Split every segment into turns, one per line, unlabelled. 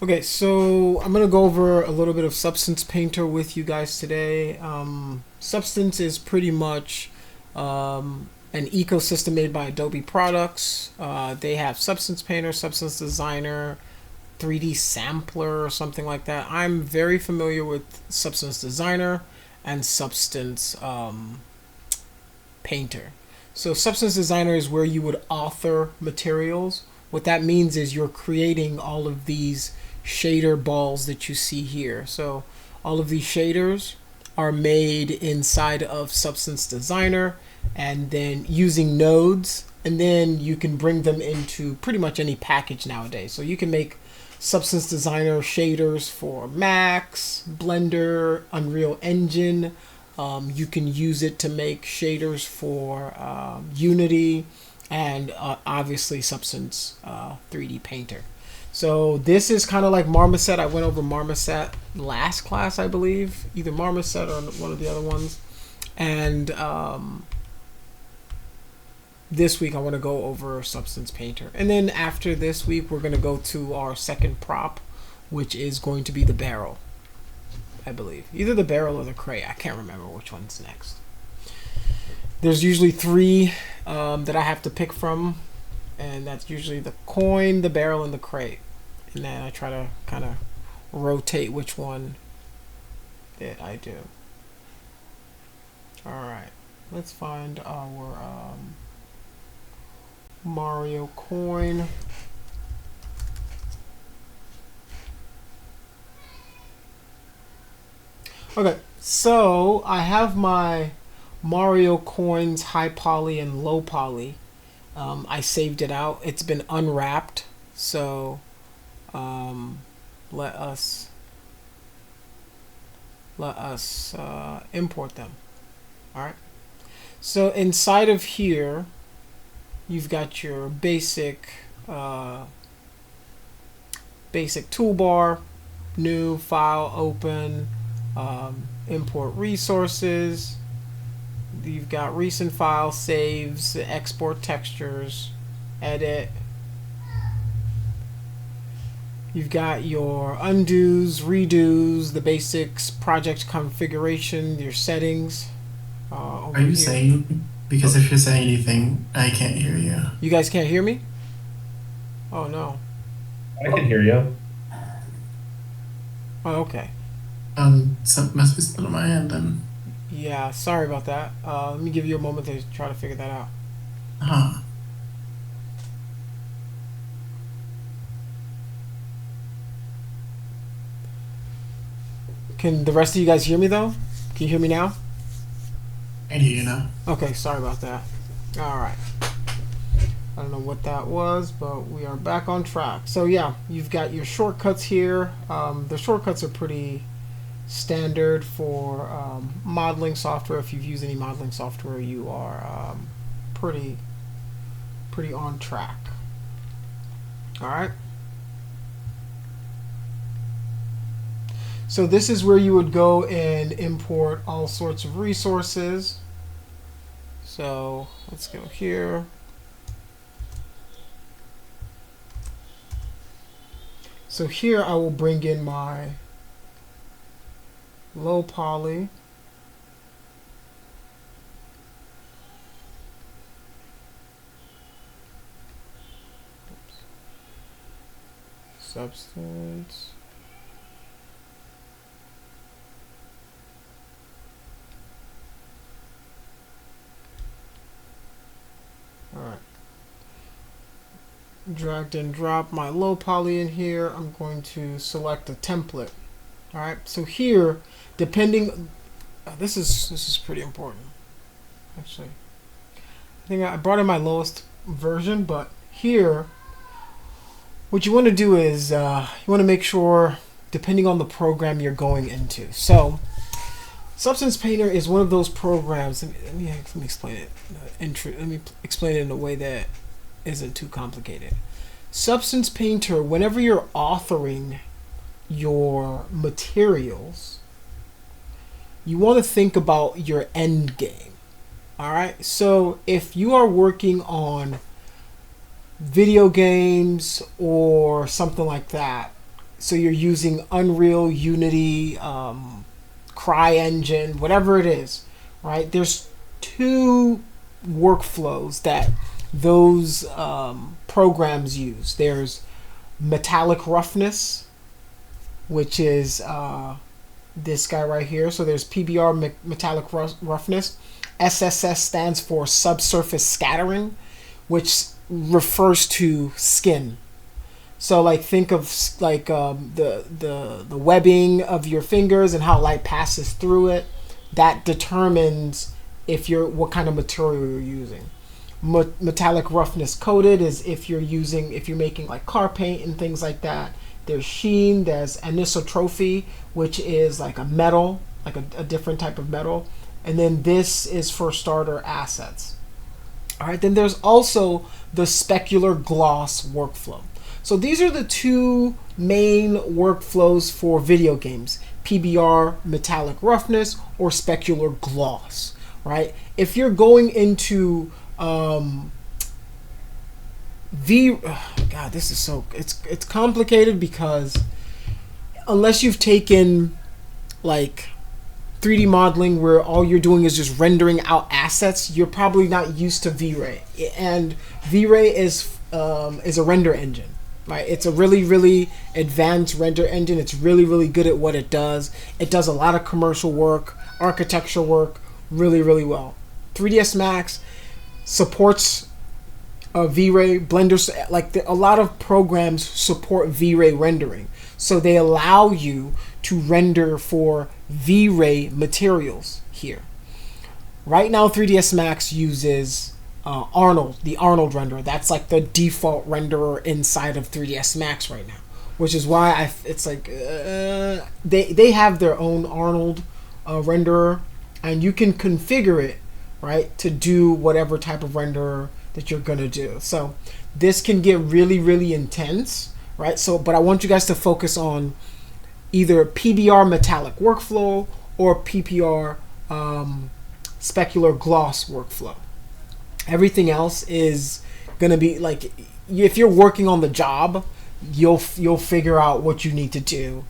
Okay, so I'm gonna go over a little bit of Substance Painter with you guys today. Substance is pretty much an ecosystem made by Adobe Products. They have Substance Painter, Substance Designer, 3D Sampler, or something like that. I'm very familiar with Substance Designer and Substance Painter. So Substance Designer is where you would author materials. What that means is you're creating all of these shader balls that you see here. So all of these shaders are made inside of Substance Designer and then using nodes, and then you can bring them into pretty much any package nowadays. So you can make Substance Designer shaders for Max, Blender, Unreal Engine. You can use it to make shaders for Unity and obviously Substance 3D Painter. So this is kind of like Marmoset. I went over Marmoset last class, I believe, either Marmoset or one of the other ones. And this week I want to go over Substance Painter. And then after this week, we're going to go to our second prop, which is going to be the barrel, I believe. Either the barrel or the crate. I can't remember which one's next. There's usually three that I have to pick from, and that's usually the coin, the barrel, and the crate. And then I try to kind of rotate which one that I do. Alright, let's find our Mario coin. Okay, so I have my Mario coins high poly and low poly. I saved it out. It's been unwrapped, so let us import them. All right. So inside of here, you've got your basic toolbar, new file, open, import resources. You've got recent file saves, export textures, edit. You've got your undos, redos, the basics, project configuration, your settings.
Are you saying? Because
Oh,
if you're saying anything, I can't hear you.
you guys can't hear me? Oh no.
I can hear you.
Oh, okay.
Something must be split on my end then.
Yeah, sorry about that. Let me give you a moment to try to figure that out.
Huh.
Can the rest of you guys hear me though? Can you hear me now?
I can hear you now.
Okay, sorry about that. All right. I don't know what that was, but we are back on track. So yeah, you've got your shortcuts here. The shortcuts are pretty standard for modeling software. If you've used any modeling software, you are pretty on track. All right. So this is where you would go and import all sorts of resources. So let's go here. So here I will bring in my low poly. Substance. All right. Dragged and drop my low poly in here. I'm going to select a template. All right. So here, depending, this is pretty important. Actually, I think I brought in my lowest version, but here, what you want to do is you want to make sure, depending on the program you're going into. So, Substance Painter is one of those programs. Let me explain it. Let me explain it in a way that isn't too complicated. Substance Painter, whenever you're authoring your materials, you want to think about your end game. All right. So if you are working on video games or something like that, So you're using Unreal, Unity, CryEngine, whatever it is, right? There's two workflows that those programs use. There's metallic roughness, which is this guy right here. So there's PBR, metallic roughness. SSS stands for subsurface scattering, which refers to skin. So like think of like the webbing of your fingers and how light passes through it. That determines if you're what kind of material you're using. Metallic roughness coated is if you're making like car paint and things like that. There's sheen, there's anisotrophy, which is like a metal, like a different type of metal. And then this is for starter assets. All right, then there's also the specular gloss workflow. So these are the two main workflows for video games: PBR, metallic roughness, or specular gloss, right? If you're going into God, this is so it's complicated because unless you've taken like 3D modeling where all you're doing is just rendering out assets, you're probably not used to V-Ray. And V-Ray is a render engine, right? It's a really, really advanced render engine. It's really, really good at what it does. It does a lot of commercial work, architectural work, really, really well. 3ds Max supports V-Ray. Blender, a lot of programs support V-Ray rendering. So they allow you to render for V-Ray materials here. Right now, 3ds Max uses Arnold, the Arnold renderer. That's like the default renderer inside of 3ds Max right now, which is why it's like they have their own Arnold renderer, and you can configure it, right, to do whatever type of renderer that you're gonna do. So this can get really, really intense, right? So, but I want you guys to focus on either PBR metallic workflow or PPR specular gloss workflow. Everything else is gonna be like, if you're working on the job, you'll figure out what you need to do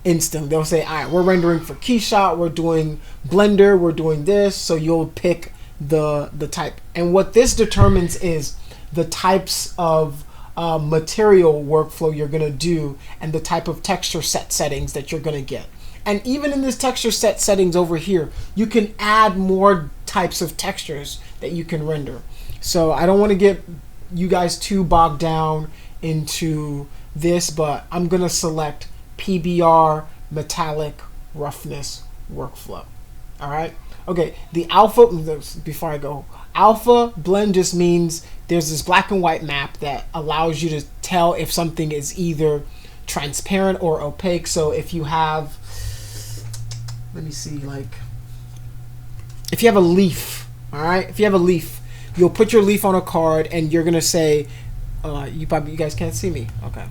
instantly. They'll say, all right, we're rendering for Keyshot, we're doing Blender, we're doing this, so you'll pick the type. And what this determines is the types of material workflow you're gonna do and the type of texture set settings that you're gonna get. And even in this texture set settings over here, you can add more types of textures that you can render. So I don't want to get you guys too bogged down into this, but I'm gonna select PBR metallic roughness workflow. All right. Okay. The alpha, before I go, alpha blend just means there's this black and white map that allows you to tell if something is either transparent or opaque. So if you have, let me see, like if you have a leaf, all right, if you have a leaf, you'll put your leaf on a card and you're gonna say, you guys can't see me. Okay,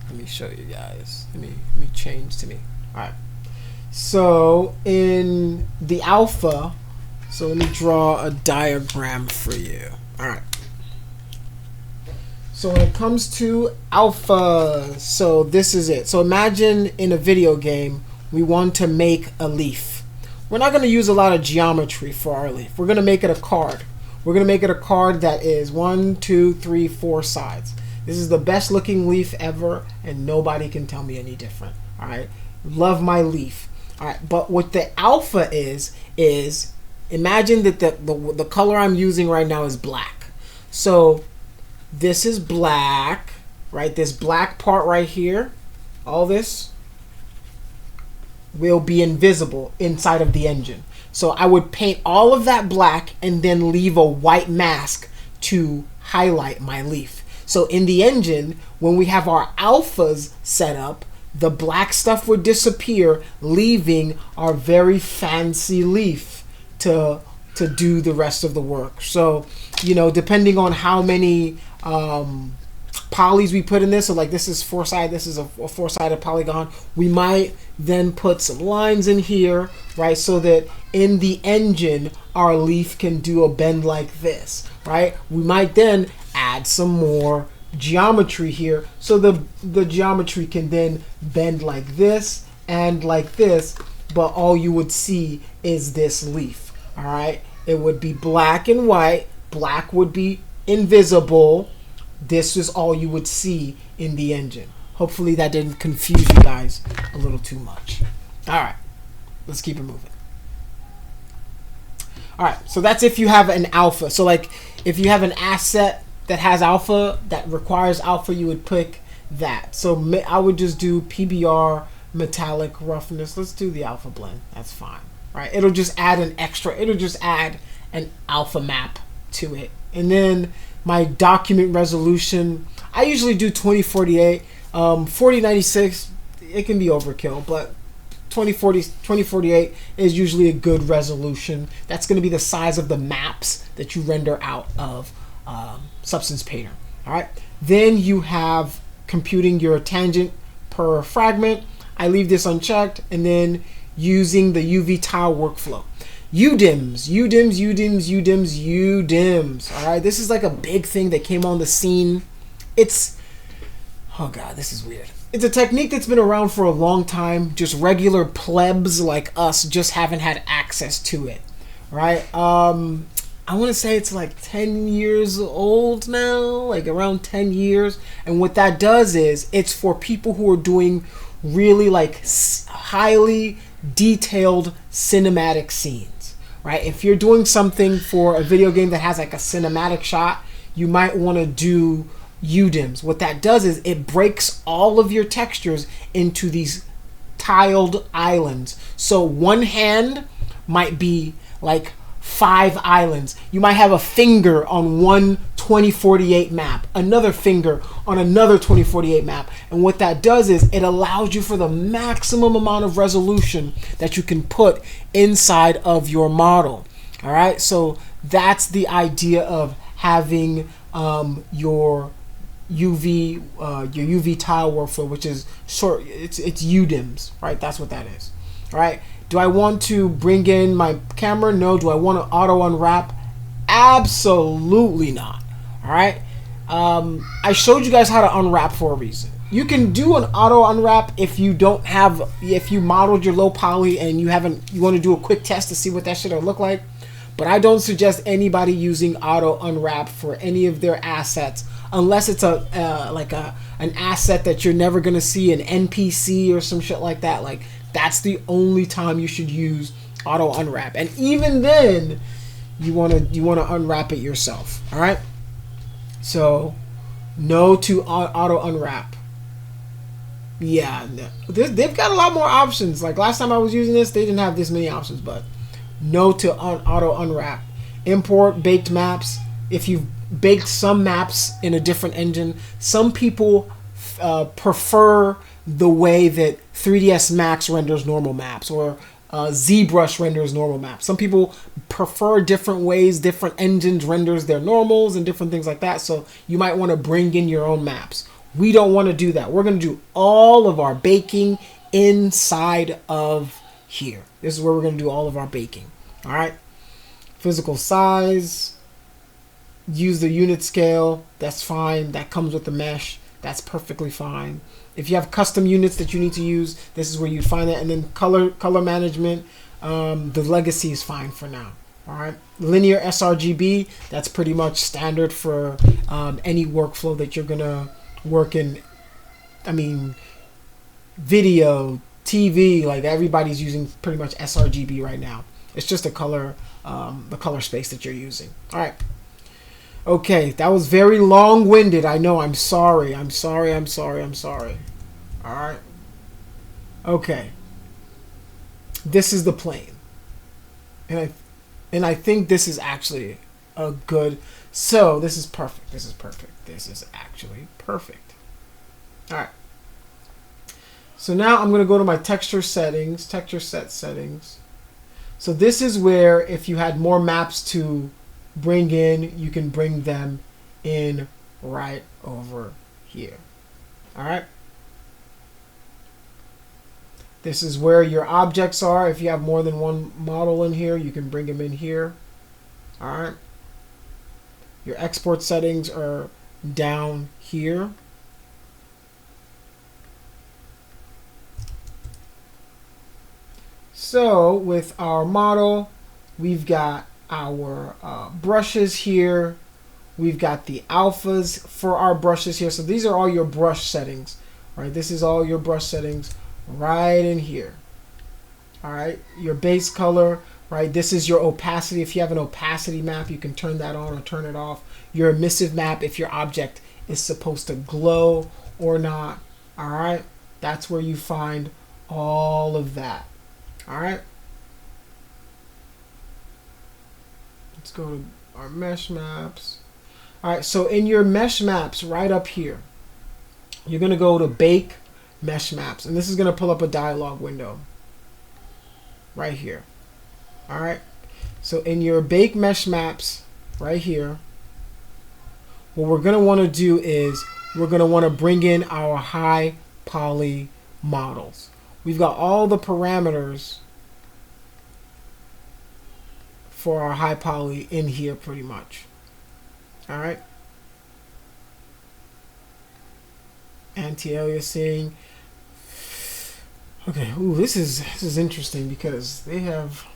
let me show you guys. Let me change to me. All right. So in the alpha, so let me draw a diagram for you. All right. So when it comes to alpha, so this is it. So imagine in a video game, we want to make a leaf. We're not going to use a lot of geometry for our leaf. We're going to make it a card. We're going to make it a card that is 1, 2, 3, 4 sides. This is the best looking leaf ever, and nobody can tell me any different. All right. Love my leaf. All right. But what the alpha is imagine that the color I'm using right now is black. So this is black, right? This black part right here, all this will be invisible inside of the engine. So I would paint all of that black and then leave a white mask to highlight my leaf. So in the engine, when we have our alphas set up, the black stuff would disappear, leaving our very fancy leaf to do the rest of the work. So, you know, depending on how many polys we put in this, so like this is four-sided, this is a four-sided polygon, we might then put some lines in here, right, so that in the engine our leaf can do a bend like this, right? We might then add some more geometry here, so the geometry can then bend like this and like this, but all you would see is this leaf. All right, it would be black and white. Black would be invisible. This is all you would see in the engine. Hopefully that didn't confuse you guys a little too much. All right, let's keep it moving. All right, so that's if you have an alpha. So like if you have an asset that has alpha, that requires alpha, you would pick that. So I would just do PBR metallic roughness. Let's do the alpha blend. That's fine. Right? It'll just add an extra. It'll just add an alpha map to it. And then my document resolution, I usually do 2048. 4096, it can be overkill, but 2048 is usually a good resolution. That's going to be the size of the maps that you render out of Substance Painter. All right. Then you have computing your tangent per fragment. I leave this unchecked, and then using the UV tile workflow. UDIMs. All right. This is like a big thing that came on the scene. Oh God, this is weird. It's a technique that's been around for a long time. Just regular plebs like us just haven't had access to it, right? I want to say it's like 10 years old now, like around 10 years. And what that does is it's for people who are doing really like highly detailed cinematic scenes, right? If you're doing something for a video game that has like a cinematic shot, you might want to do UDIMs. What that does is it breaks all of your textures into these tiled islands. So one hand might be like 5 islands. You might have a finger on one 2048 map, another finger on another 2048 map. And what that does is it allows you for the maximum amount of resolution that you can put inside of your model. All right, so that's the idea of having your UV tile workflow, which is short. It's UDIMs, right? That's what that is. All right. Do I want to bring in my camera? No. Do I want to auto unwrap? Absolutely not. All right. I showed you guys how to unwrap for a reason. You can do an auto unwrap if you modeled your low poly and you want to do a quick test to see what that shit will look like. But I don't suggest anybody using auto unwrap for any of their assets unless it's an asset that you're never gonna see, an NPC or some shit like that. Like that's the only time you should use auto unwrap, and even then, you wanna unwrap it yourself. All right. So, no to auto unwrap. Yeah, they've got a lot more options. Like last time I was using this, they didn't have this many options, but no to auto unwrap. Import baked maps. If you've baked some maps in a different engine, some people prefer the way that 3ds Max renders normal maps, or ZBrush renders normal maps. Some people prefer different ways different engines renders their normals and different things like that. So you might want to bring in your own maps. We don't want to do that. We're going to do all of our baking inside of here. This is where we're going to do all of our baking. All right. Physical size. Use the unit scale. That's fine. That comes with the mesh. That's perfectly fine. If you have custom units that you need to use, this is where you'd find that. And then color management. The legacy is fine for now. All right. Linear sRGB. That's pretty much standard for any workflow that you're gonna work in. I mean, video, TV, like everybody's using pretty much sRGB right now. It's just the color space that you're using. All right. Okay, that was very long-winded. I know. I'm sorry. All right. Okay. This is the plane, and I think this is actually a good. So this is perfect. This is actually perfect. All right. So now I'm going to go to my texture settings, texture set settings. So this is where if you had more maps to bring in, you can bring them in right over here. All right. This is where your objects are. If you have more than one model in here, you can bring them in here. All right. Your export settings are down here. So with our model, we've got our brushes here. We've got the alphas for our brushes here. So these are all your brush settings, right? This is all your brush settings right in here. All right, your base color, right? This is your opacity. If you have an opacity map, you can turn that on or turn it off. Your emissive map, if your object is supposed to glow or not. All right, that's where you find all of that. All right, let's go to our mesh maps. All right, so in your mesh maps right up here, you're going to go to bake mesh maps, and this is going to pull up a dialog window right here. All right, so in your bake mesh maps right here, what we're going to want to do is we're going to want to bring in our high poly models. We've got all the parameters for our high poly in here pretty much. All right, anti-aliasing. Okay, ooh, this is interesting because they have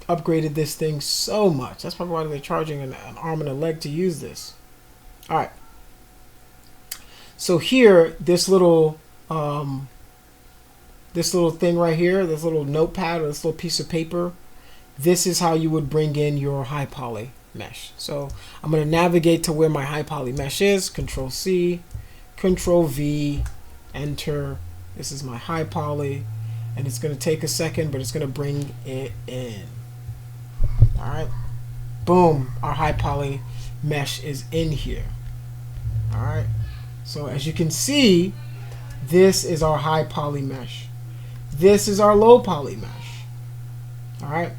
upgraded this thing so much. That's probably why they're charging an arm and a leg to use this. All right, so here, this little thing right here, this little notepad or this little piece of paper, this is how you would bring in your high poly mesh. So I'm going to navigate to where my high poly mesh is. Control C, Control V, enter. This is my high poly, and it's going to take a second, but it's going to bring it in. All right, boom, our high poly mesh is in here. All right, so as you can see, this is our high poly mesh. This is our low poly mesh. All right,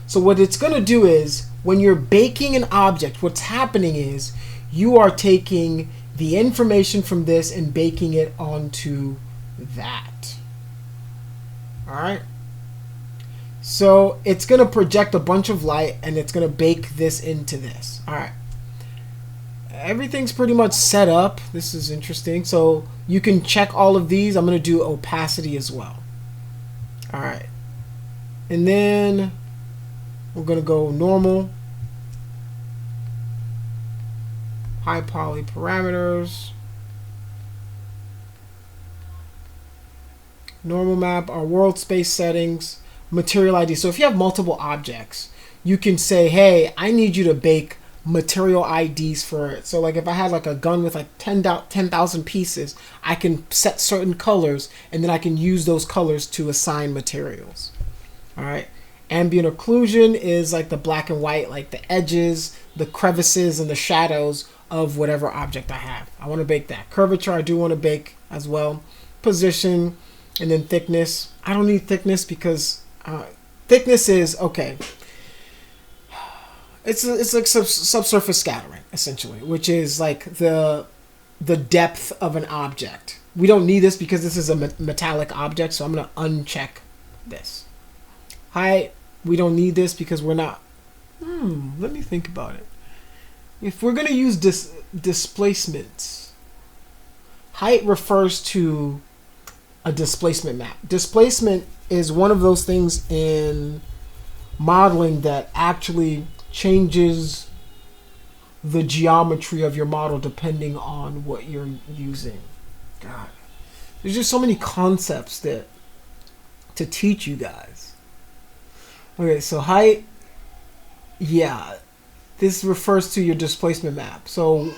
so what it's going to do is when you're baking an object, what's happening is you are taking the information from this and baking it onto that. All right, so it's going to project a bunch of light and it's going to bake this into this. All right, everything's pretty much set up. This is interesting. So you can check all of these. I'm going to do opacity as well. All right, and then we're going to go normal, high poly parameters, normal map, our world space settings, material ID. So if you have multiple objects, you can say, hey, I need you to bake material IDs for it. So like if I had like a gun with like 10,000 pieces, I can set certain colors and then I can use those colors to assign materials. All right. Ambient occlusion is like the black and white, like the edges, the crevices, and the shadows of whatever object I have. I want to bake that. Curvature, I do want to bake as well. Position, and then thickness. I don't need thickness because thickness is okay. It's like subsurface scattering essentially, which is like the depth of an object. We don't need this because this is a metallic object, so I'm gonna uncheck this. Height, we don't need this because we're not. Let me think about it. If we're gonna use displacements, height refers to a displacement map. Displacement is one of those things in modeling that actually changes the geometry of your model depending on what you're using. God, there's just so many concepts that to teach you guys. Okay, so height, yeah, this refers to your displacement map. So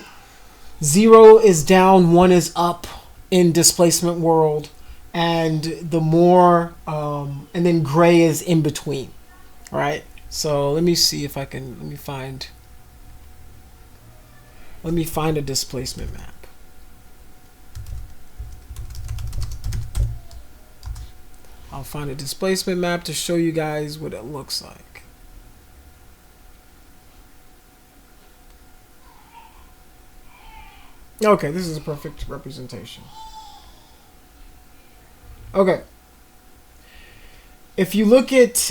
0 is down, 1 is up in displacement world, and the more and then gray is in between. All right, so let me see if I can let me find a displacement map. I'll find a displacement map to show you guys what it looks like. Okay, this is a perfect representation. Okay. If you look at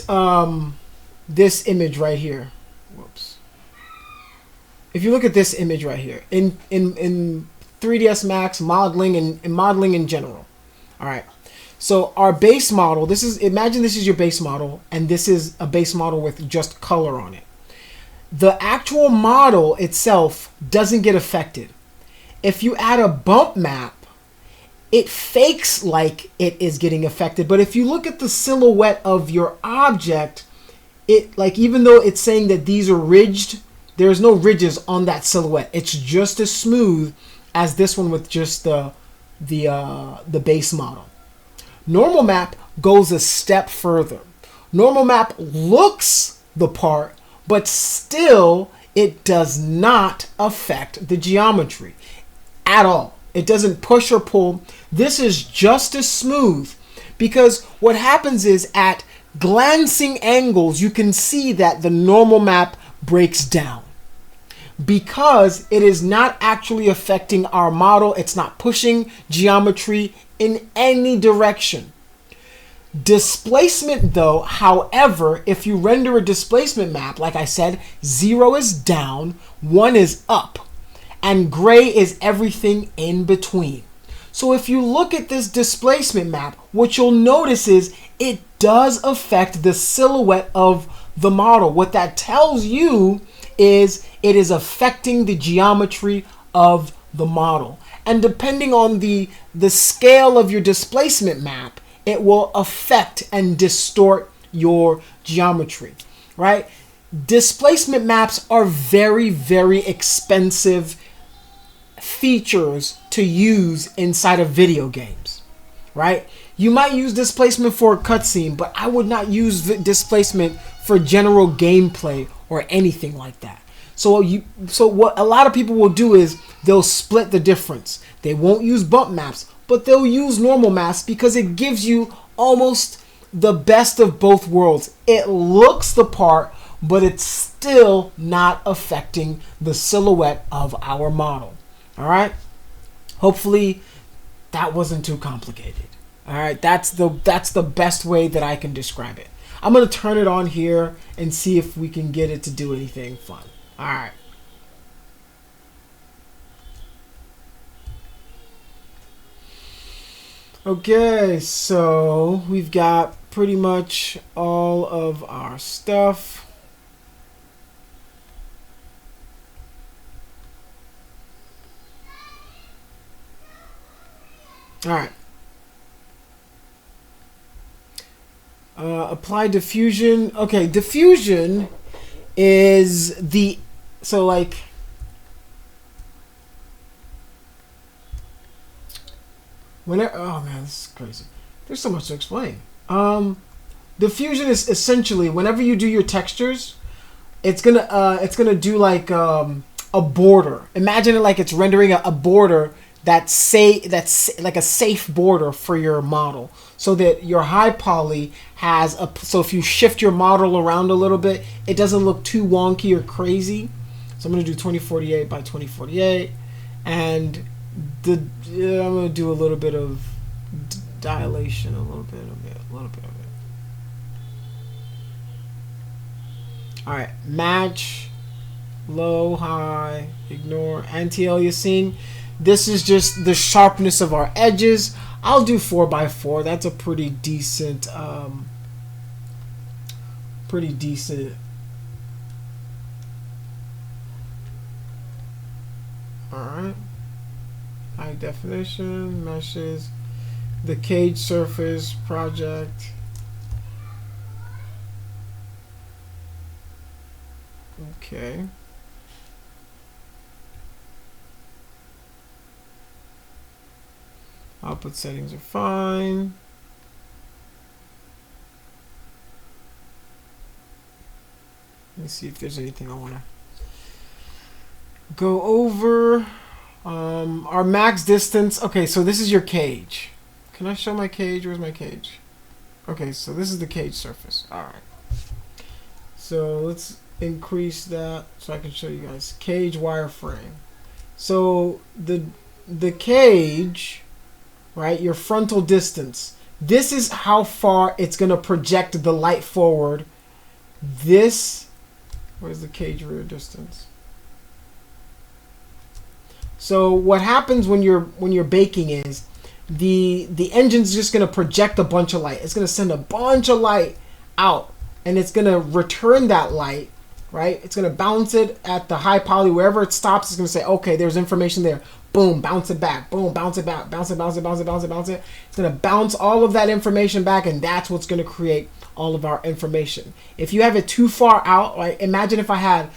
this image right here, whoops. If you look at this image right here, in 3ds Max, modeling, and modeling in general. All right. So our base model, imagine this is your base model, and this is a base model with just color on it. The actual model itself doesn't get affected. If you add a bump map, it fakes like it is getting affected. But if you look at the silhouette of your object, it, like, even though it's saying that these are ridged, there's no ridges on that silhouette. It's just as smooth as this one with just the base model. Normal map goes a step further. Normal map looks the part, but still it does not affect the geometry at all. It doesn't push or pull. This is just as smooth, because what happens is at glancing angles, you can see that the normal map breaks down because it is not actually affecting our model. It's not pushing geometry in any direction. Displacement though, however, if you render a displacement map, like I said, 0 is down, 1 is up, and gray is everything in between. So if you look at this displacement map, what you'll notice is it does affect the silhouette of the model. What that tells you is it is affecting the geometry of the model. And depending on the scale of your displacement map, it will affect and distort your geometry, right? Displacement maps are very, very expensive features to use inside of video games, right? You might use displacement for a cutscene, but I would not use displacement for general gameplay or anything like that. So what a lot of people will do is they'll split the difference. They won't use bump maps, but they'll use normal maps because it gives you almost the best of both worlds. It looks the part, but it's still not affecting the silhouette of our model. All right? Hopefully that wasn't too complicated. All right? That's the best way that I can describe it. I'm going to turn it on here and see if we can get it to do anything fun. All right. Okay, so we've got pretty much all of our stuff. All right. Apply diffusion. Okay, diffusion is so like whenever, oh man, this is crazy. There's so much to explain. Diffusion is essentially whenever you do your textures, it's gonna do like a border. Imagine it like it's rendering a border that's like a safe border for your model, so that your high poly has so if you shift your model around a little bit, it doesn't look too wonky or crazy. So I'm gonna do 2048 by 2048, and I'm gonna do a little bit of dilation, a little bit of it. All right, match, low, high, ignore, anti-aliasing. This is just the sharpness of our edges. I'll do 4x4. That's a pretty decent. All right. High definition, meshes, the cage surface project. Okay. Output settings are fine. Let's see if there's anything I want to go over. Our max distance. Okay, so this is your cage. Can I show my cage? Where's my cage? Okay, so this is the cage surface. All right. So let's increase that so I can show you guys. Cage wireframe. So the cage, right? Your frontal distance. This is how far it's gonna project the light forward. Where's the cage rear distance? So what happens when you're baking is the engine's just going to project a bunch of light. It's going to send a bunch of light out, and it's going to return that light, right? It's going to bounce it at the high poly. Wherever it stops, it's going to say, okay, there's information there. Boom, bounce it back. Boom, bounce it back. Bounce it, bounce it, bounce it, bounce it, bounce it. It's going to bounce all of that information back, and that's what's going to create all of our information. If you have it too far out, like imagine if I had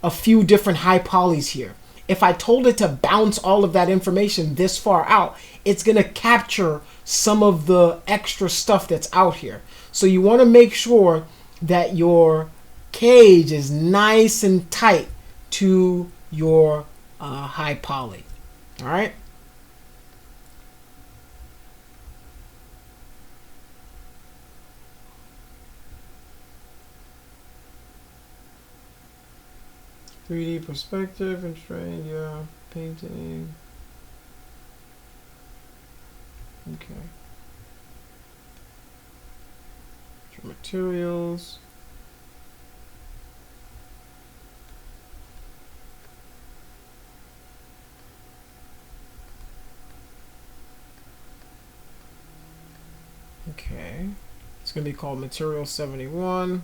a few different high polys here. If I told it to bounce all of that information this far out, it's going to capture some of the extra stuff that's out here. So you want to make sure that your cage is nice and tight to your high poly. All right. .3D perspective, constrained, yeah, painting. Okay. Materials. Okay. It's going to be called Material 71.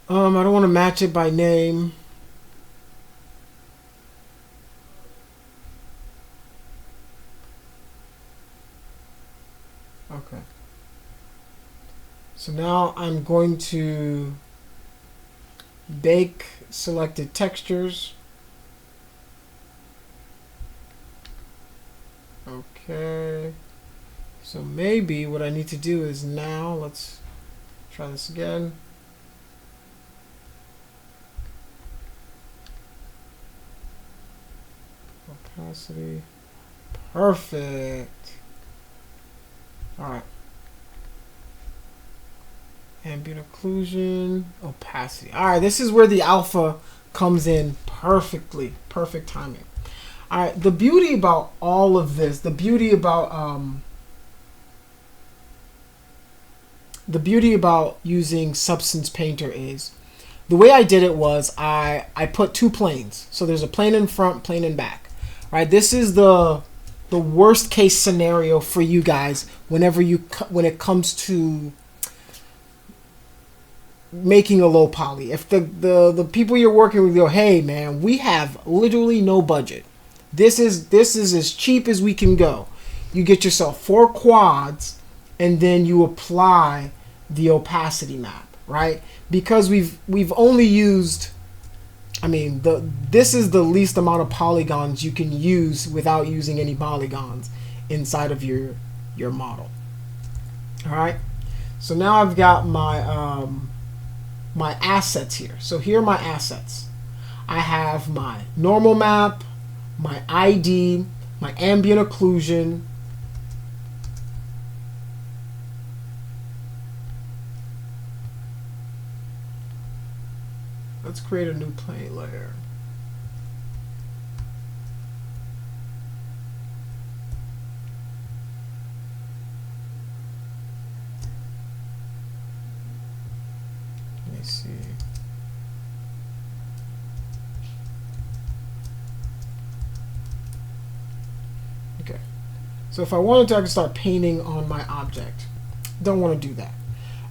I don't want to match it by name. Okay. So now I'm going to bake selected textures. Okay. So maybe what I need to do is now, let's try this again. Opacity. Perfect. Alright. Ambient occlusion. Opacity. Alright, this is where the alpha comes in perfectly. Perfect timing. Alright, the beauty about all of this, the beauty about using Substance Painter is the way I did it was I put two planes. So there's a plane in front, plane in back. Right? This is the worst case scenario for you guys when it comes to making a low poly. If the people you're working with go, hey man, we have literally no budget. This is as cheap as we can go. You get yourself 4 quads, and then you apply the opacity map, right? Because we've only used, I mean, this is the least amount of polygons you can use without using any polygons inside of your model. All right. So now I've got my my assets here. So here are my assets. I have my normal map, my ID, my ambient occlusion. Let's create a new plane layer. Let me see. Okay. So if I wanted to, I could start painting on my object. Don't want to do that.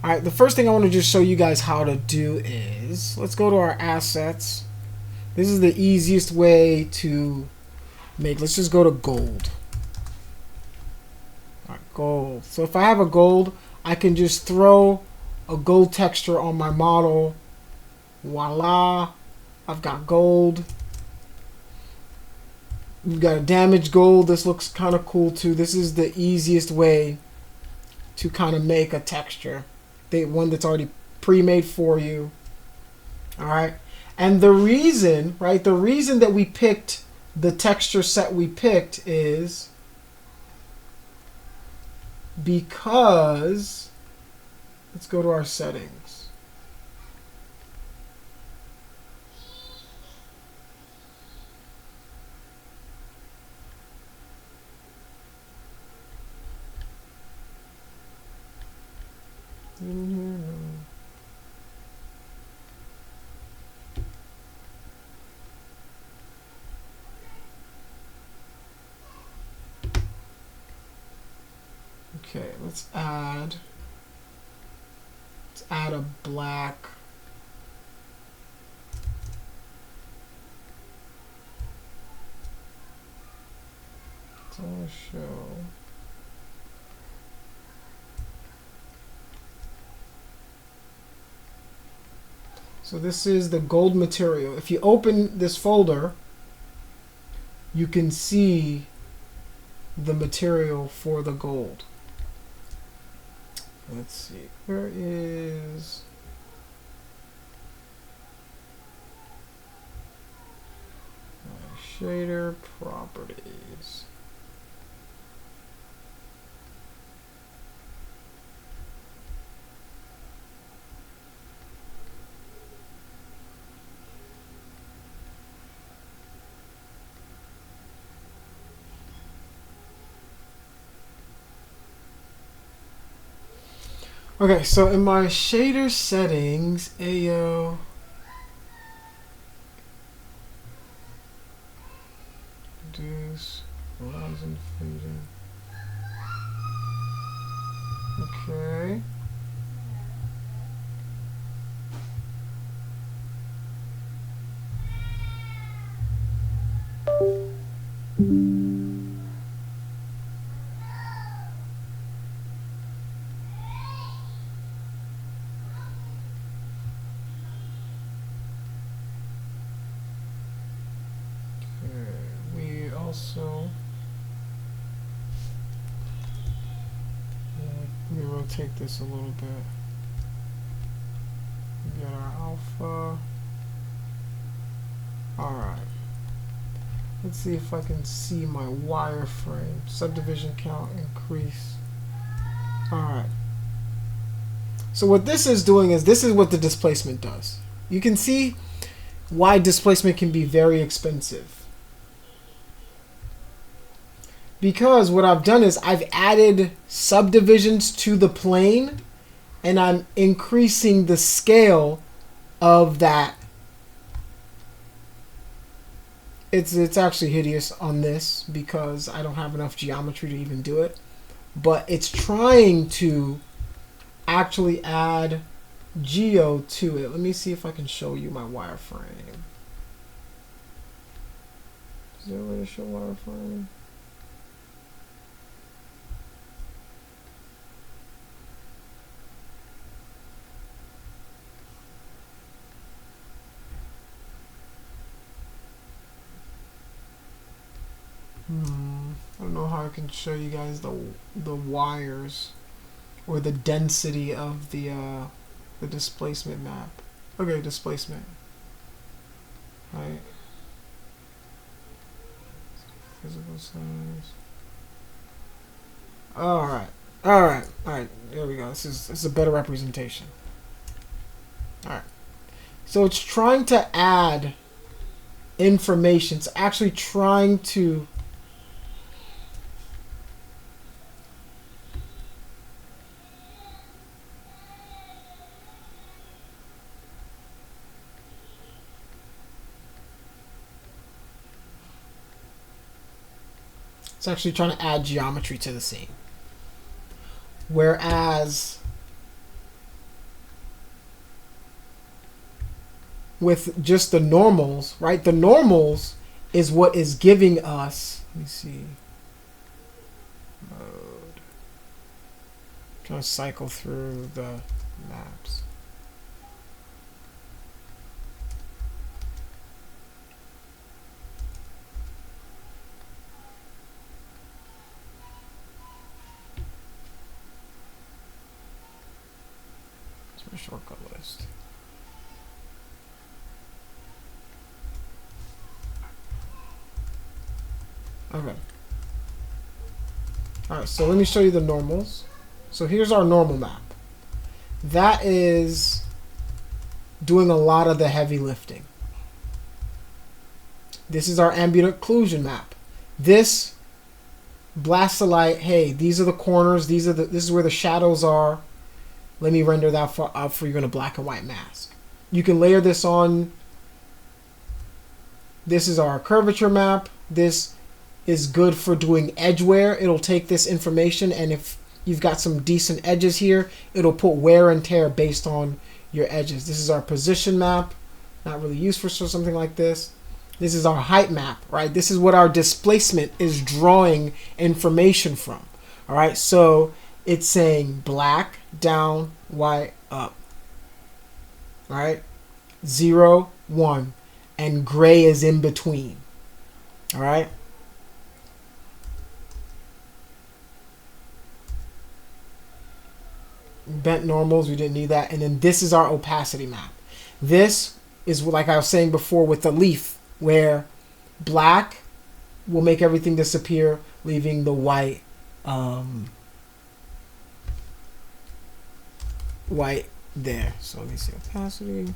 All right, the first thing I want to just show you guys how to do is, let's go to our assets. This is the easiest way to make, let's just go to gold. All right, gold. So if I have a gold, I can just throw a gold texture on my model. Voila, I've got gold. We've got a damaged gold. This looks kind of cool too. This is the easiest way to kind of make a texture. One that's already pre-made for you. All right. And the reason, right, the reason that we picked the texture set we picked is because, let's go to our settings. Okay, let's add a black. So I'll show. So this is the gold material. If you open this folder, you can see the material for the gold. Let's see, where is my shader properties? Okay, so in my shader settings, AO, reduce horizon fading. Okay. We also let me rotate this a little bit. We got our alpha. Alright. Let's see if I can see my wireframe. Subdivision count increase. Alright. So what this is doing is, this is what the displacement does. You can see why displacement can be very expensive. Because what I've done is I've added subdivisions to the plane, and I'm increasing the scale of that. It's actually hideous on this because I don't have enough geometry to even do it. But it's trying to actually add geo to it. Let me see if I can show you my wireframe. Is there a way to show wireframe? I don't know how I can show you guys the wires or the density of the displacement map. Okay, displacement. Right. Physical size. Alright. Alright. Alright. There we go. This is a better representation. Alright. So it's trying to add information. It's actually trying to It's actually trying to add geometry to the scene. Whereas with just the normals, right? The normals is what is giving us, let me see, mode. Trying to cycle through the maps. A shortcut list. Okay. Alright, so let me show you the normals. So here's our normal map. That is doing a lot of the heavy lifting. This is our ambient occlusion map. This blasts the light. Hey, these are the corners. This is where the shadows are. Let me render that out for you in a black and white mask. You can layer this on. This is our curvature map. This is good for doing edge wear. It'll take this information, and if you've got some decent edges here, it'll put wear and tear based on your edges. This is our position map, not really used for something like this. This is our height map, right? This is what our displacement is drawing information from. All right, so it's saying black down, white up. All right, 0, 1, and gray is in between. All right. Bent normals, we didn't need that. And then this is our opacity map. This is like I was saying before with the leaf, where black will make everything disappear, leaving the white white there. So let me see opacity.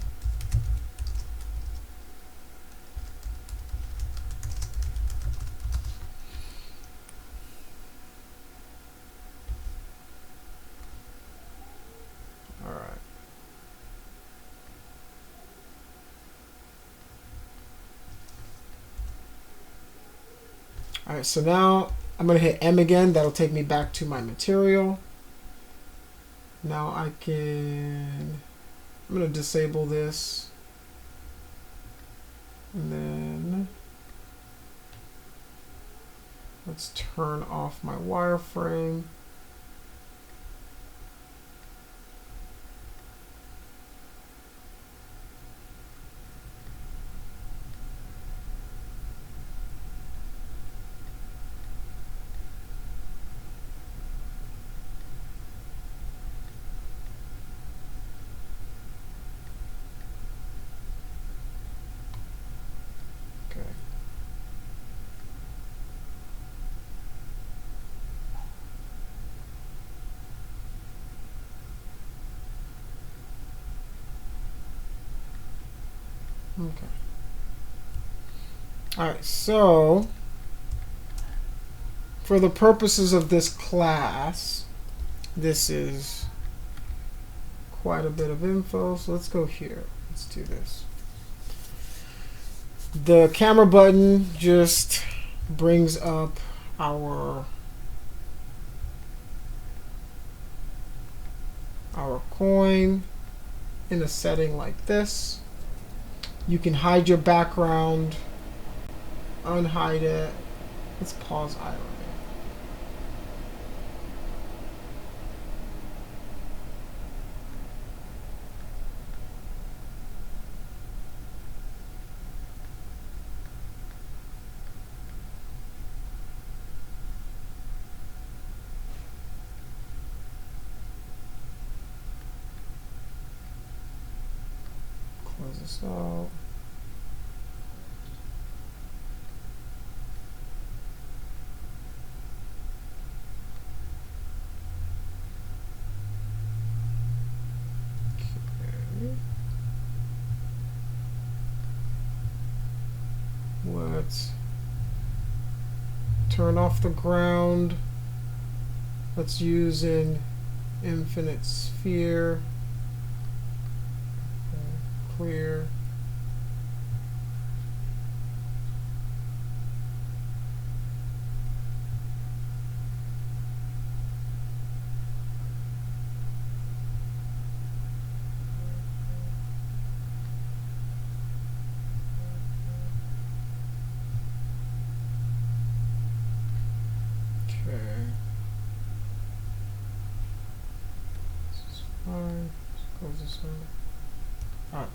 All right. All right, so now I'm going to hit M again. That'll take me back to my material. Now I'm going to disable this. And then let's turn off my wireframe. Okay. Alright, so for the purposes of this class, this is quite a bit of info, so let's go here. Let's do this. The camera button just brings up our coin in a setting like this. You can hide your background, unhide it. Let's pause irony. Close this out. Let's turn off the ground. Let's use an infinite sphere. Clear. Fine. Let's close this out. Alright.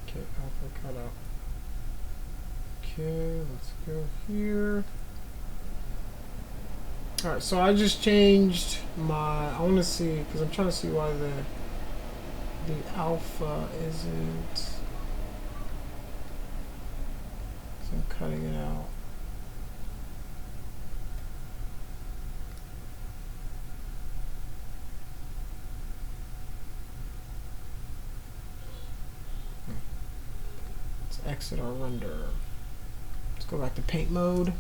Okay, alpha cut out. Okay, let's go here. Alright, so I just changed my, I want to see, because I'm trying to see why the alpha isn't, so I'm cutting it out. Let's exit our render. Let's go back to paint mode.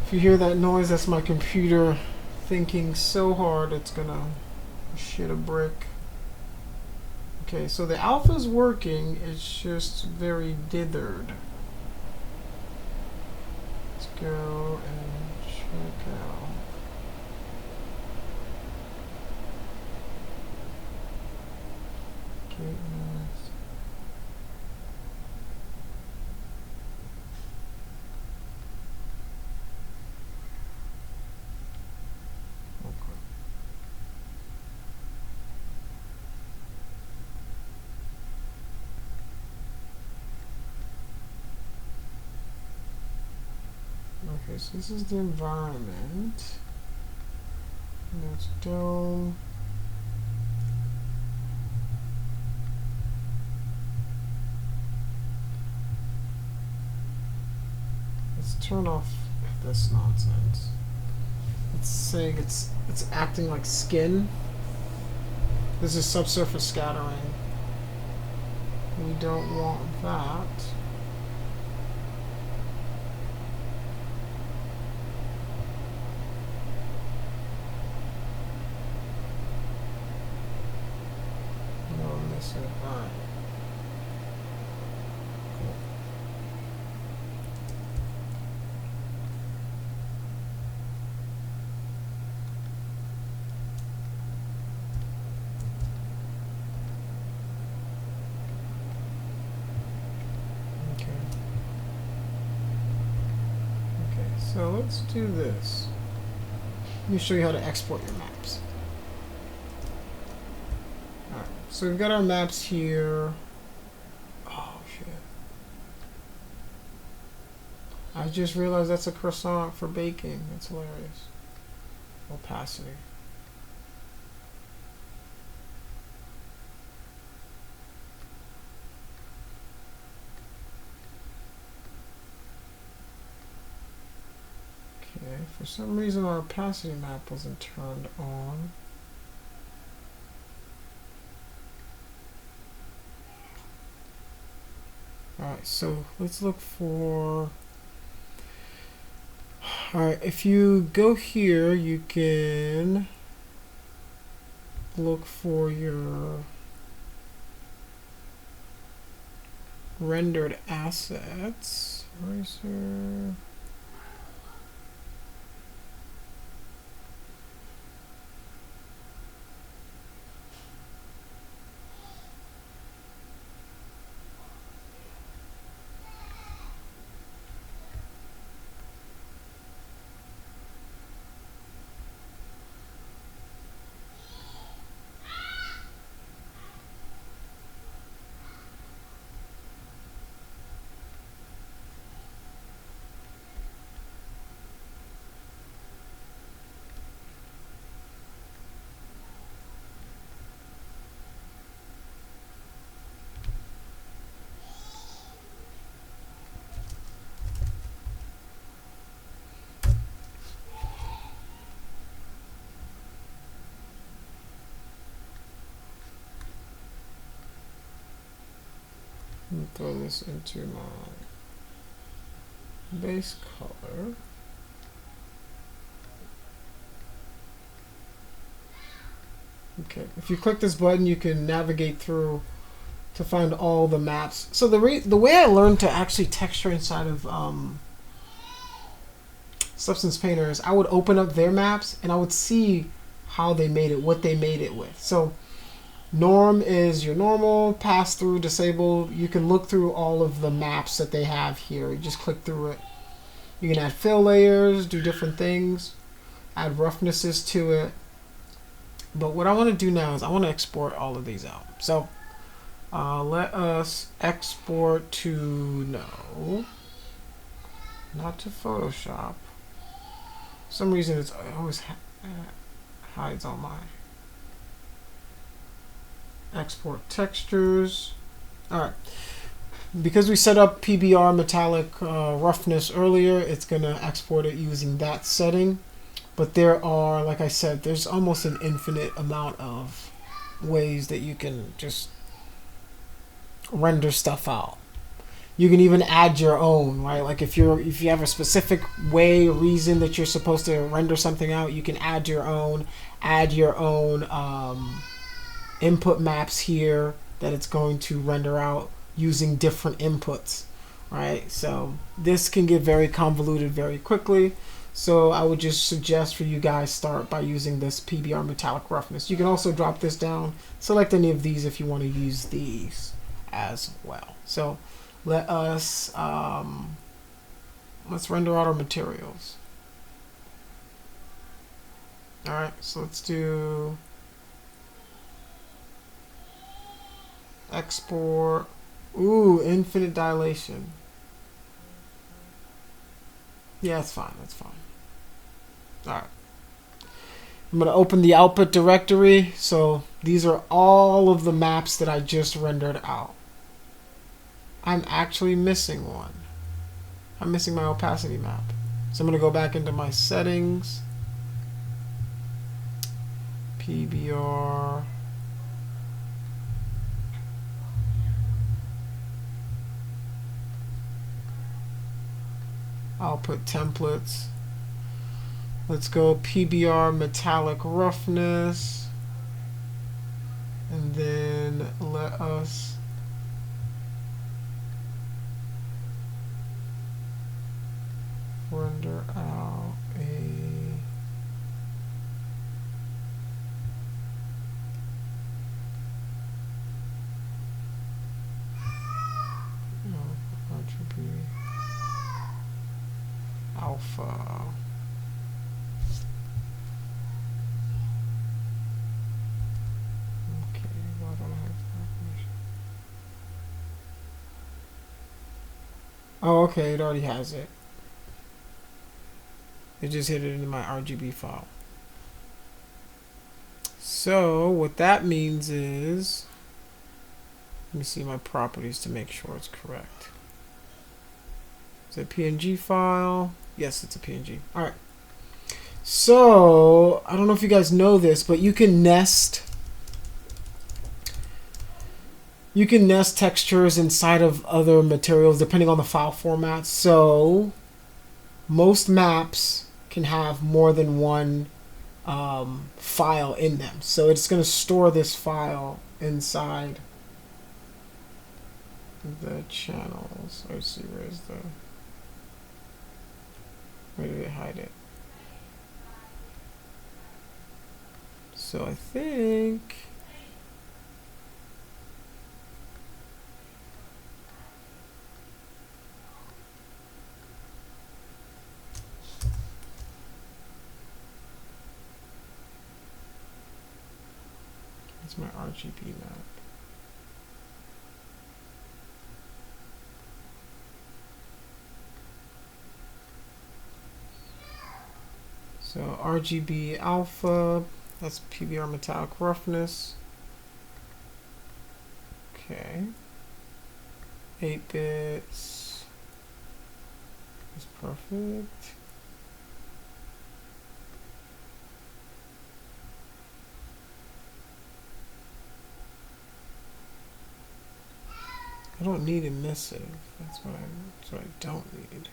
If you hear that noise, that's my computer thinking so hard it's gonna shit a brick. Okay, so the alpha's working, it's just very dithered. Let's go and check out. Gate noise. Okay, so this is the environment. And there's dome. Let's turn off this nonsense. It's saying it's acting like skin. This is subsurface scattering. We don't want that. Alright. Cool. Okay. Okay, so let's do this. Let me show you how to export your maps. So we've got our maps here. Oh shit. I just realized that's a croissant for baking. That's hilarious. Opacity. Okay, for some reason our opacity map wasn't turned on. Alright, so let's look for... Alright, if you go here, you can look for your rendered assets. Eraser. Let me throw this into my base color. Okay, if you click this button, you can navigate through to find all the maps. So the way I learned to actually texture inside of Substance Painter is I would open up their maps and I would see how they made it, what they made it with. So norm is your normal, pass through, disabled. You can look through all of the maps that they have here. You just click through it. You can add fill layers, do different things, add roughnesses to it. But what I want to do now is I want to export all of these out. So let us export to, no, not to Photoshop. For some reason it always hides all my export textures. Alright, because we set up PBR metallic roughness earlier, it's gonna export it using that setting. But there are, like I said, there's almost an infinite amount of ways that you can just render stuff out. You can even add your own, right? Like if you have a specific way, reason that you're supposed to render something out, you can add your own input maps here that it's going to render out using different inputs, right? So this can get very convoluted very quickly. So I would just suggest for you guys start by using this PBR metallic roughness. You can also drop this down, select any of these if you want to use these as well. So let us let's render out our materials. All right, so let's do export. Ooh, infinite dilation. Yeah, that's fine. That's fine. All right. I'm going to open the output directory. So these are all of the maps that I just rendered out. I'm actually missing one. I'm missing my opacity map. So I'm going to go back into my settings. PBR. Output templates. Let's go PBR metallic roughness. And then let us render out a RGB alpha. Okay, why don't I have that information? Oh, okay, it already has it. It just hit it in my RGB file. So what that means is, let me see my properties to make sure it's correct. Is it a PNG file? Yes, it's a PNG. All right. So I don't know if you guys know this, but you can nest textures inside of other materials depending on the file format. So most maps can have more than one file in them. So it's going to store this file inside the channels. Let's see, where did it hide it? So I think it's my RGB map. So RGB alpha, that's PBR metallic roughness. Okay. 8 bits is perfect. I don't need emissive. That's what I don't need.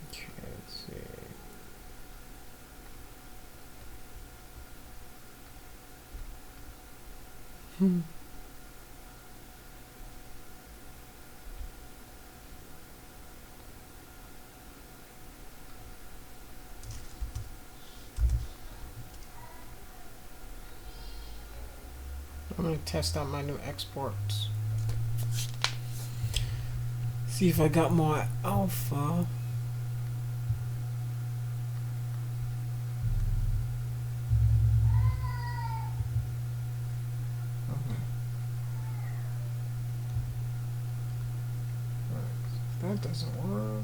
Okay, let's see. I'm gonna test out my new exports. See if I got more alpha. That doesn't work.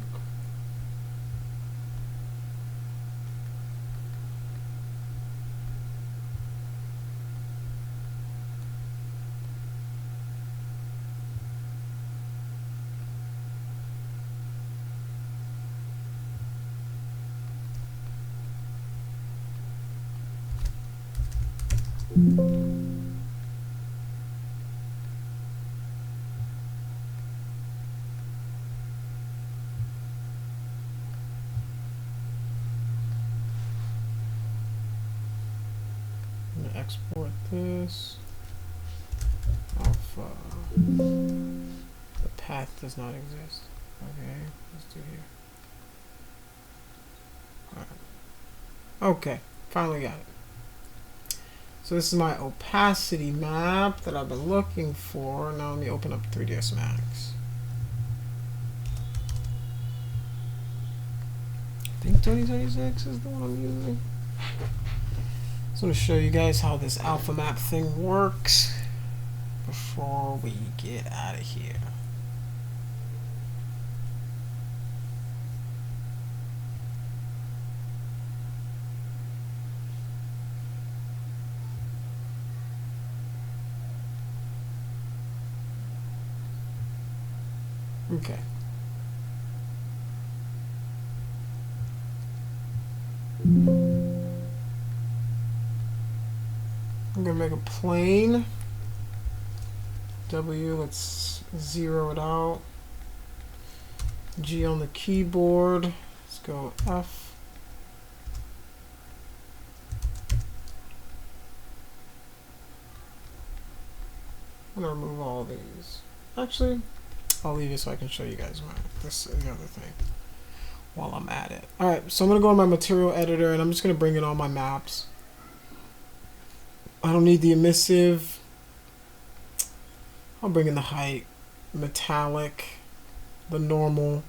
I'm gonna export this. Alpha. The path does not exist. Okay, let's do here. Alright. Okay, finally got it. So this is my opacity map that I've been looking for. Now let me open up 3ds Max. I think 2026 is the one I'm using. So I'm going to show you guys how this alpha map thing works before we get out of here. Okay. I'm gonna make a plane. W, let's zero it out. G on the keyboard. Let's go F. I'm gonna remove all these. Actually, I'll leave it so I can show you guys the other thing while I'm at it. Alright, so I'm gonna go in my material editor and I'm just gonna bring in all my maps. I don't need the emissive. I'll bring in the height, metallic, the normal,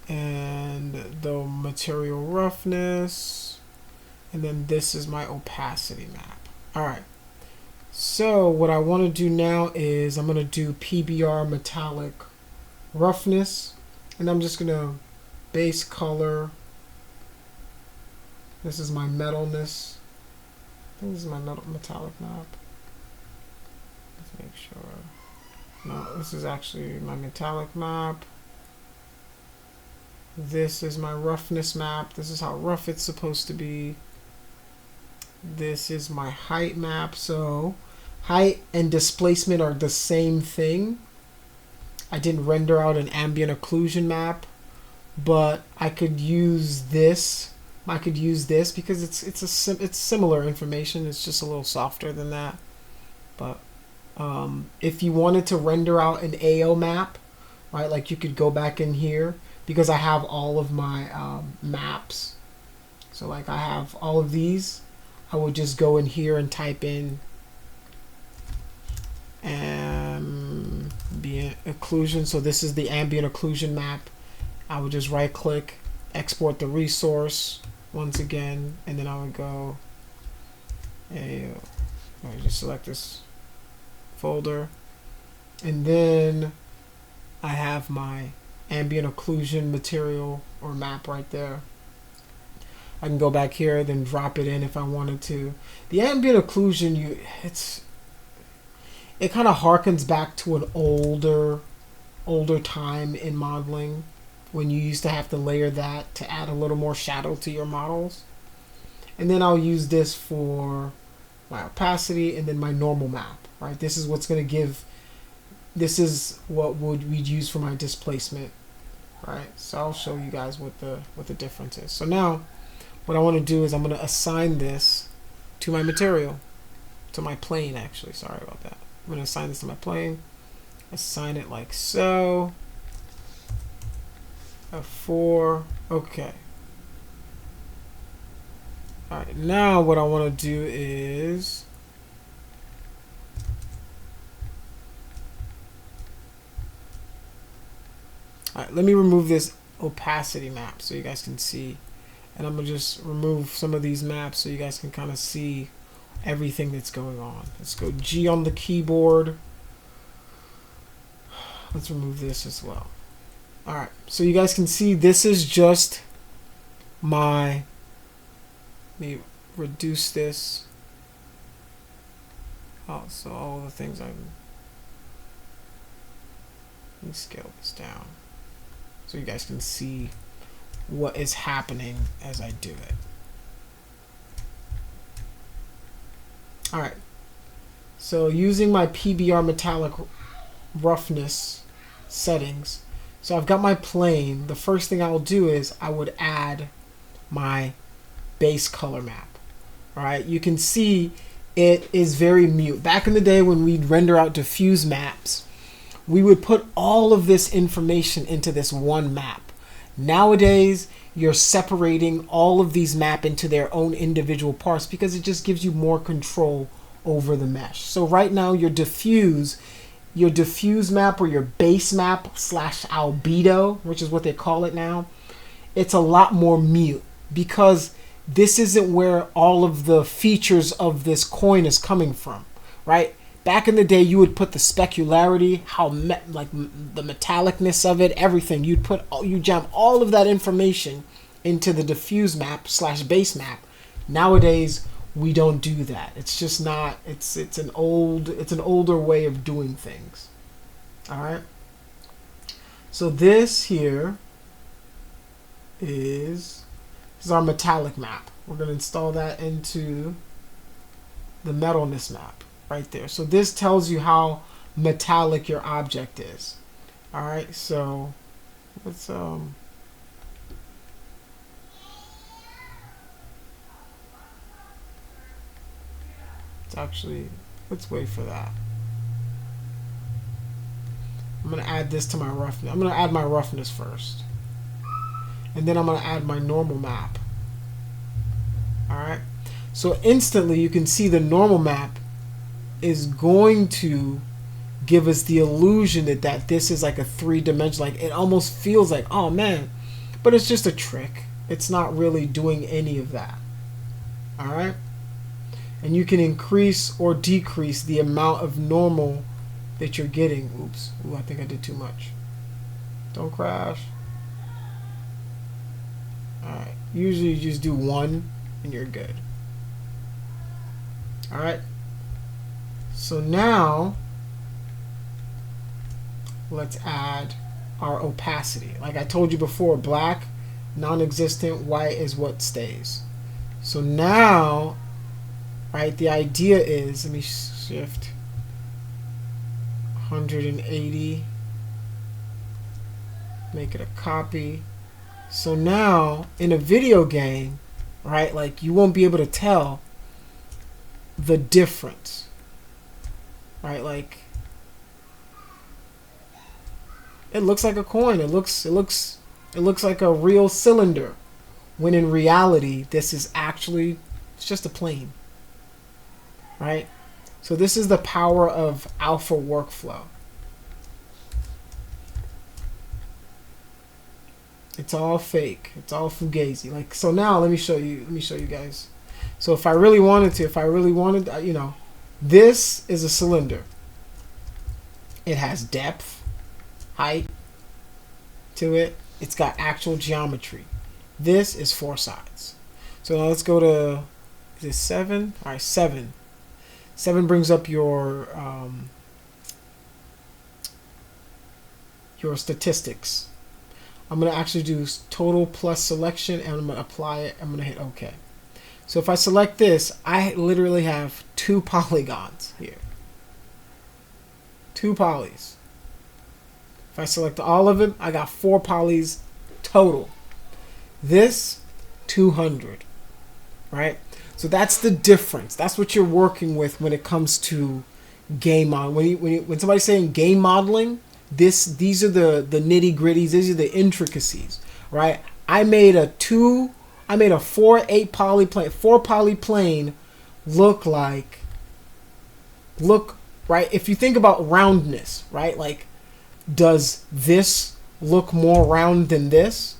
and the material roughness. And then this is my opacity map. Alright. So what I want to do now is I'm going to do PBR metallic roughness. And I'm just going to base color. This is my metalness. I think this is my metallic map. Let's make sure. No, this is actually my metallic map. This is my roughness map. This is how rough it's supposed to be. This is my height map. So height and displacement are the same thing. I didn't render out an ambient occlusion map, but I could use this. I could use this because it's similar information. It's just a little softer than that. But if you wanted to render out an AO map, right, like you could go back in here because I have all of my maps. So like I have all of these. I would just go in here and type in ambient occlusion. So this is the ambient occlusion map. I would just right click, export the resource once again, and then I would go I would just select this folder, and then I have my ambient occlusion material or map right there. I can go back here, then drop it in if I wanted to. The ambient occlusion, it kind of harkens back to an older time in modeling when you used to have to layer that to add a little more shadow to your models. And then I'll use this for my opacity and then my normal map, right? This is what's going to give, this is what we'd use for my displacement, right? So I'll show you guys what the difference is. So now what I want to do is I'm going to assign this to my material, to my plane actually, sorry about that. I'm going to assign this to my plane, assign it like so, F4, okay. Alright, now what I want to do is alright, let me remove this opacity map so you guys can see. And I'm going to just remove some of these maps so you guys can kind of see everything that's going on. Let's go G on the keyboard. Let's remove this as well. Alright, so you guys can see this is just my, let me reduce this. Oh, so all the things let me scale this down so you guys can see what is happening as I do it. Alright, so using my PBR metallic roughness settings, so I've got my plane. The first thing I'll do is I would add my base color map. Alright, you can see it is very mute. Back in the day when we'd render out diffuse maps, we would put all of this information into this one map. Nowadays, you're separating all of these maps into their own individual parts because it just gives you more control over the mesh. So right now, your diffuse map or your base map / albedo, which is what they call it now, it's a lot more mute because this isn't where all of the features of this coin is coming from, right? Back in the day, you would put the specularity, like the metallicness of it, everything. You jam all of that information into the diffuse map / base map. Nowadays, we don't do that. It's just not. It's an older way of doing things. All right. So this here is our metallic map. We're going to install that into the metalness map. Right there. So this tells you how metallic your object is. Alright, so let's let's wait for that. I'm gonna add this to my roughness. I'm gonna add my roughness first. And then I'm gonna add my normal map. Alright. So instantly you can see the normal map is going to give us the illusion that this is like a three-dimensional, like it almost feels like, oh man, but it's just a trick. It's not really doing any of that. All right, and you can increase or decrease the amount of normal that you're getting. Oops, I think I did too much. Don't crash. All right, usually you just do 1 and you're good. All right. So now let's add our opacity. Like I told you before, black, non-existent, white is what stays. So now, right, the idea is, let me shift 180, make it a copy. So now in a video game, right, like you won't be able to tell the difference, right? Like it looks like a coin. It looks like a real cylinder, when in reality this is actually, it's just a plane, right? So this is the power of alpha workflow. It's all fake. It's all fugazi. Like, so now let me show you guys. So if I really wanted, you know, this is a cylinder. It has depth, height to it. It's got actual geometry. This is 4 sides. So now let's go to, is it 7? All right, 7. 7 brings up your statistics. I'm going to actually do total plus selection, and I'm going to apply it. I'm going to hit OK. So if I select this, I literally have 2 polygons here. 2 polys. If I select all of them, I got 4 polys total. This, 200. Right? So that's the difference. That's what you're working with when it comes to game modeling. When somebody's saying game modeling, these are the nitty-gritties, these are the intricacies, right? I made a 4 poly plane look right. If you think about roundness, right? Like, does this look more round than this?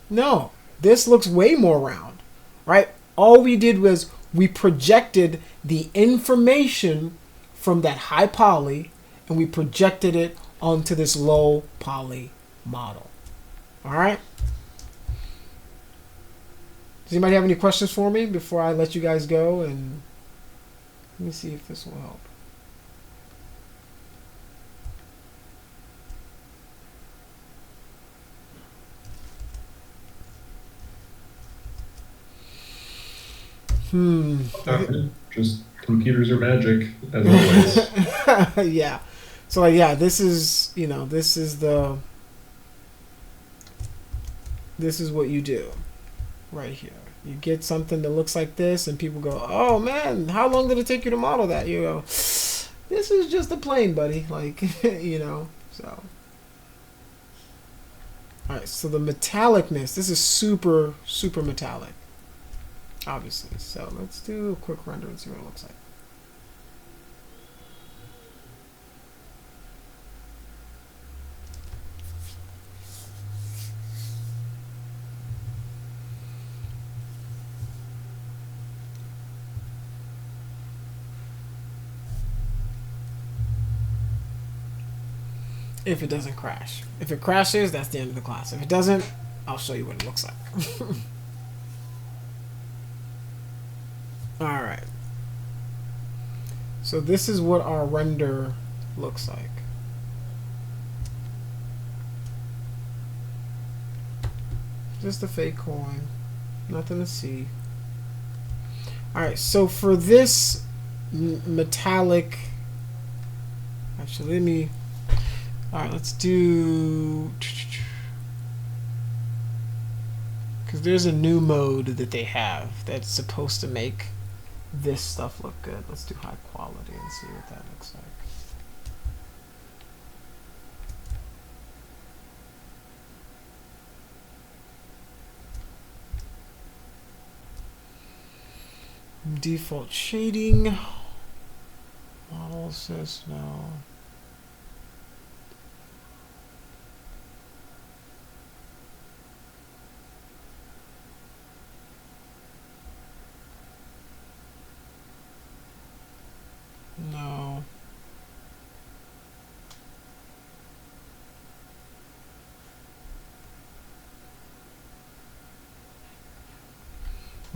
No, this looks way more round, right? All we did was we projected the information from that high poly and we projected it onto this low poly model. All right. Does anybody have any questions for me before I let you guys go? And let me see if this will help.
Just computers are magic, as always.
Yeah. So yeah, this is, you know, this is what you do right here. You get something that looks like this and people go, oh man, how long did it take you to model that? You go, this is just a plane, buddy. Like, you know, so. All right, so the metallicness, this is super, super metallic, obviously. So let's do a quick render and see what it looks like. If it doesn't crash. If it crashes, that's the end of the class. If it doesn't, I'll show you what it looks like. Alright. So this is what our render looks like. Just a fake coin. Nothing to see. Alright, so for this metallic... Actually, let me... Alright, let's do... Because there's a new mode that they have that's supposed to make this stuff look good. Let's do high quality and see what that looks like. Default shading. Model says no. No.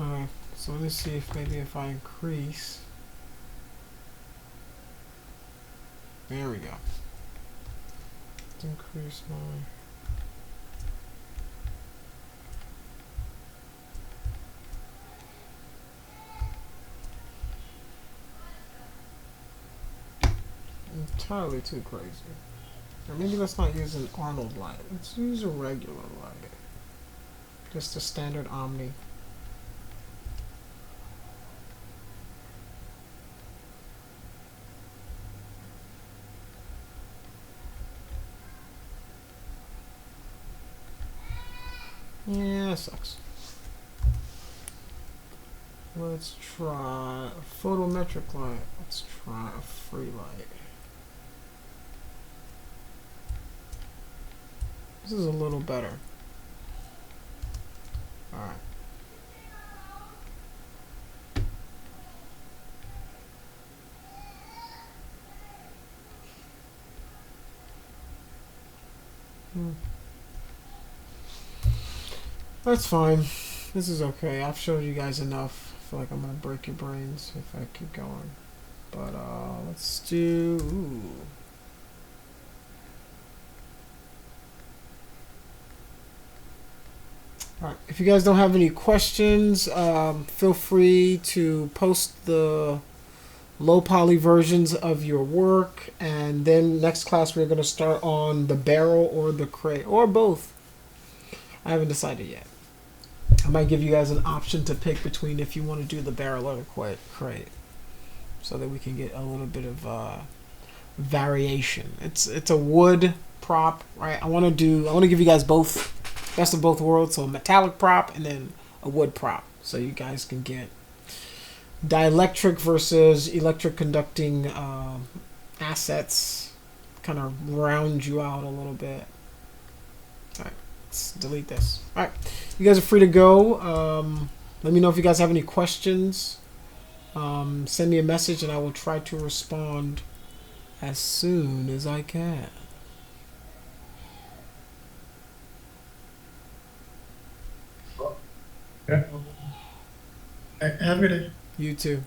Alright, so let me see if maybe if I increase. There we go. Let's increase my... entirely too crazy. Or maybe let's not use an Arnold light. Let's use a regular light. Just a standard Omni. Yeah, that sucks. Let's try a photometric light. Let's try a free light. This is a little better. Alright. That's fine. This is okay. I've showed you guys enough. I feel like I'm gonna break your brains if I keep going. But let's do. Ooh. Alright, if you guys don't have any questions, feel free to post the low poly versions of your work, and then next class we're going to start on the barrel or the crate, or both. I haven't decided yet. I might give you guys an option to pick between if you want to do the barrel or the crate, so that we can get a little bit of variation. It's a wood prop, right? I want to give you guys both, best of both worlds. So a metallic prop and then a wood prop, so you guys can get dielectric versus electric conducting assets, kind of round you out a little bit. All right, let's delete this. All right, you guys are free to go. Let me know if you guys have any questions. Send me a message and I will try to respond as soon as I can.
Okay.
Have a good day.
You too.